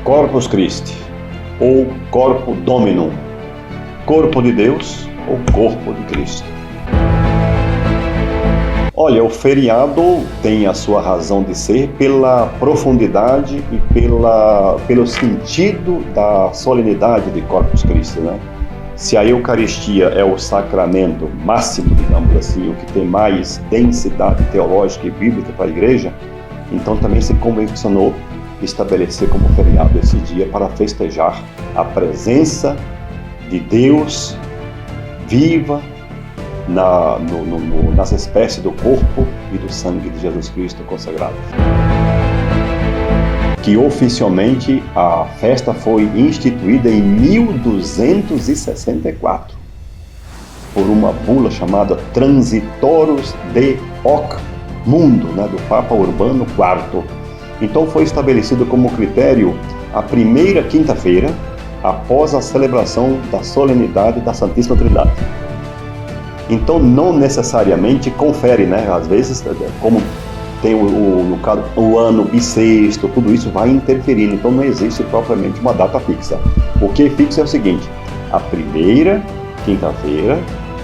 Corpus Christi, ou Corpo Dominum, corpo de Deus ou corpo de Cristo. Olha, o feriado tem a sua razão de ser pela profundidade e pelo sentido da solenidade de Corpus Christi, né? Se a Eucaristia é o sacramento máximo, digamos assim, o que tem mais densidade teológica e bíblica para a Igreja, então também se convencionou estabelecer como feriado esse dia para festejar a presença de Deus viva nas espécies do corpo e do sangue de Jesus Cristo consagrado. Que oficialmente a festa foi instituída em 1264 por uma bula chamada Transitorus de Hoc Mundo, do Papa Urbano IV. Então foi estabelecido como critério a primeira quinta-feira após a celebração da solenidade da Santíssima Trindade. Então não necessariamente confere, às vezes, como tem no caso, o ano bissexto, tudo isso vai interferindo, então não existe propriamente uma data fixa. O que é fixo é o seguinte: a primeira quinta-feira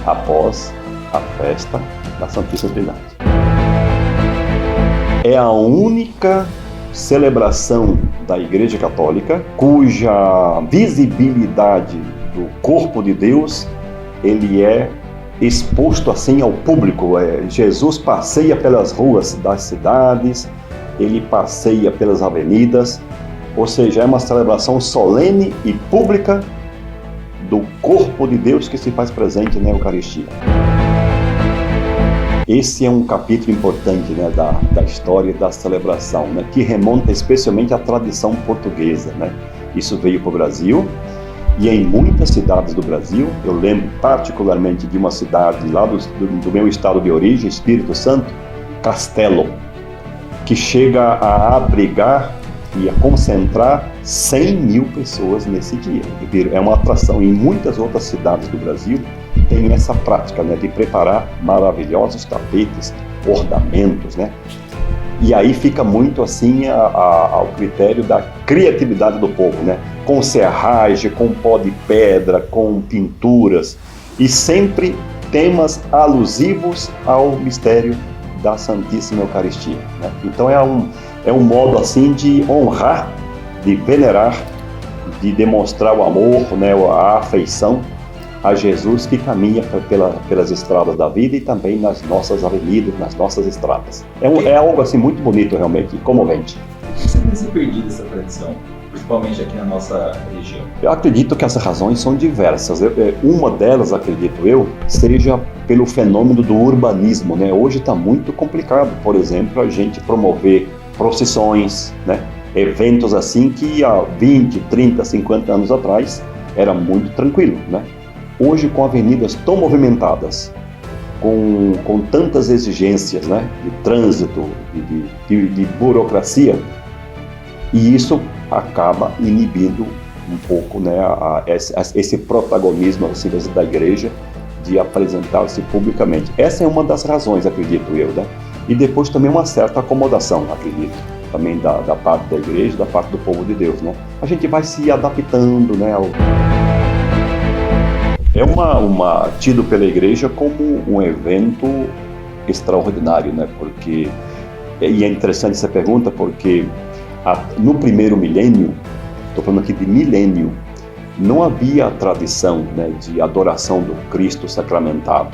após a festa da Santíssima Trindade. É a única celebração da Igreja Católica cuja visibilidade do corpo de Deus ele é exposto assim ao público. Jesus passeia pelas ruas das cidades, ele passeia pelas avenidas, ou seja, é uma celebração solene e pública do corpo de Deus que se faz presente na Eucaristia. Esse é um capítulo importante da história da celebração, que remonta especialmente à tradição portuguesa. Isso veio para o Brasil e em muitas cidades do Brasil. Eu lembro particularmente de uma cidade lá do meu estado de origem, Espírito Santo, Castelo, que chega a abrigar e a concentrar 100 mil pessoas nesse dia. É uma atração. Em muitas outras cidades do Brasil tem essa prática de preparar maravilhosos tapetes, ornamentos, E aí fica muito assim ao critério da criatividade do povo, com serragem, com pó de pedra, com pinturas, e sempre temas alusivos ao mistério da Santíssima Eucaristia. Então é um modo assim de honrar, de venerar, de demonstrar o amor, a afeição a Jesus que caminha pelas estradas da vida e também nas nossas avenidas, nas nossas estradas. É algo assim muito bonito, realmente, comovente. Por que você tem se perdido essa tradição, principalmente aqui na nossa região? Eu acredito que as razões são diversas. Uma delas, acredito eu, seja pelo fenômeno do urbanismo. Hoje está muito complicado, por exemplo, a gente promover procissões, eventos assim que há 20, 30, 50 anos atrás era muito tranquilo, Hoje, com avenidas tão movimentadas, com tantas exigências, de trânsito, de burocracia, e isso acaba inibindo um pouco esse protagonismo assim, da Igreja de apresentar-se publicamente. Essa é uma das razões, acredito eu, E depois também uma certa acomodação, acredito, também da parte da Igreja, da parte do povo de Deus, A gente vai se adaptando, É tido pela Igreja como um evento extraordinário, Porque, e é interessante essa pergunta, porque no primeiro milênio, estou falando aqui de milênio, não havia a tradição de adoração do Cristo sacramentado.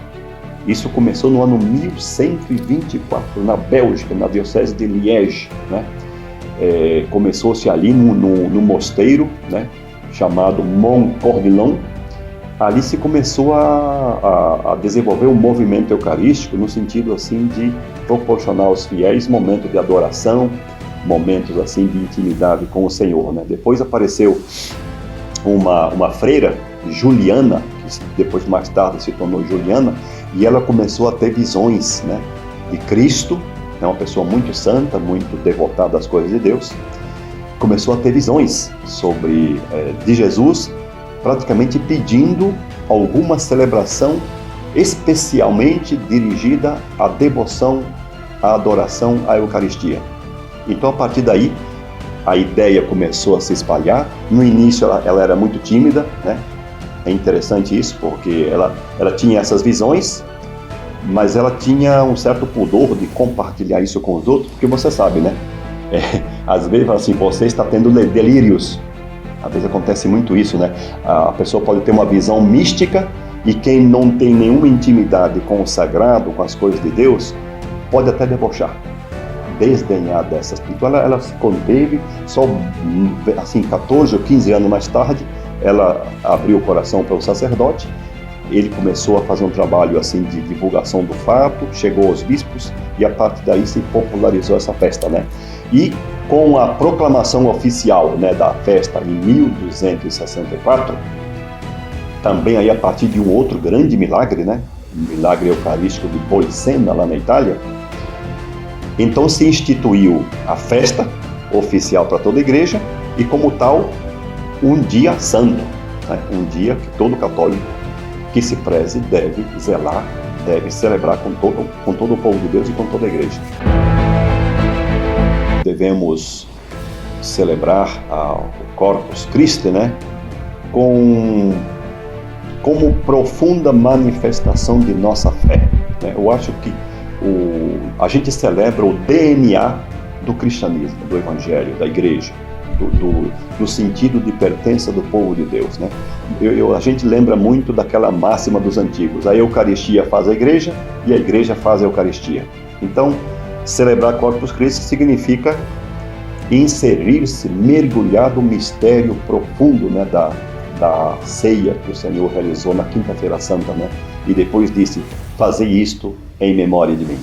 Isso começou no ano 1124, na Bélgica, na diocese de Liège, Começou-se ali no mosteiro, chamado Mont Corbilon. Ali se começou a desenvolver um movimento eucarístico no sentido assim de proporcionar aos fiéis momentos de adoração, momentos assim de intimidade com o Senhor. Depois apareceu uma freira, Juliana, que depois mais tarde se tornou Juliana, e ela começou a ter visões de Cristo, uma pessoa muito santa, muito devotada às coisas de Deus, começou a ter visões de Jesus, praticamente pedindo alguma celebração especialmente dirigida à devoção, à adoração à Eucaristia. Então, a partir daí, a ideia começou a se espalhar. No início ela era muito tímida, né? É interessante isso, porque ela tinha essas visões, mas ela tinha um certo pudor de compartilhar isso com os outros, porque você sabe, né? Às vezes fala assim, você está tendo delírios. Às vezes acontece muito isso, né? A pessoa pode ter uma visão mística e quem não tem nenhuma intimidade com o sagrado, com as coisas de Deus, pode até debochar, desdenhar dessas. Então ela se conteve, só assim 14 ou 15 anos mais tarde, ela abriu o coração para o sacerdote. Ele começou a fazer um trabalho assim de divulgação do fato, chegou aos bispos e a partir daí se popularizou essa festa, né? E com a proclamação oficial, né, da festa em 1264, também aí a partir de um outro grande milagre, né? O milagre eucarístico de Policena, lá na Itália. Então se instituiu a festa oficial para toda a igreja e, como tal, um dia santo, né? Um dia que todo católico que se preze deve zelar, deve celebrar com todo o povo de Deus e com toda a igreja. Devemos celebrar o Corpus Christi, né? Como profunda manifestação de nossa fé, né? Eu acho que a gente celebra o DNA do cristianismo, do evangelho, da igreja, no sentido de pertença do povo de Deus, né? A gente lembra muito daquela máxima dos antigos: a Eucaristia faz a igreja e a igreja faz a Eucaristia. Então, celebrar Corpus Christi significa inserir-se, mergulhar no mistério profundo, né, da ceia que o Senhor realizou na Quinta-feira Santa, né? E depois disse: fazei isto em memória de mim.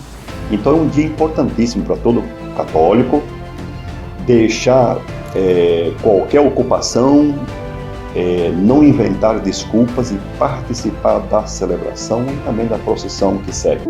Então é um dia importantíssimo para todo católico deixar qualquer ocupação, não inventar desculpas e participar da celebração e também da procissão que segue.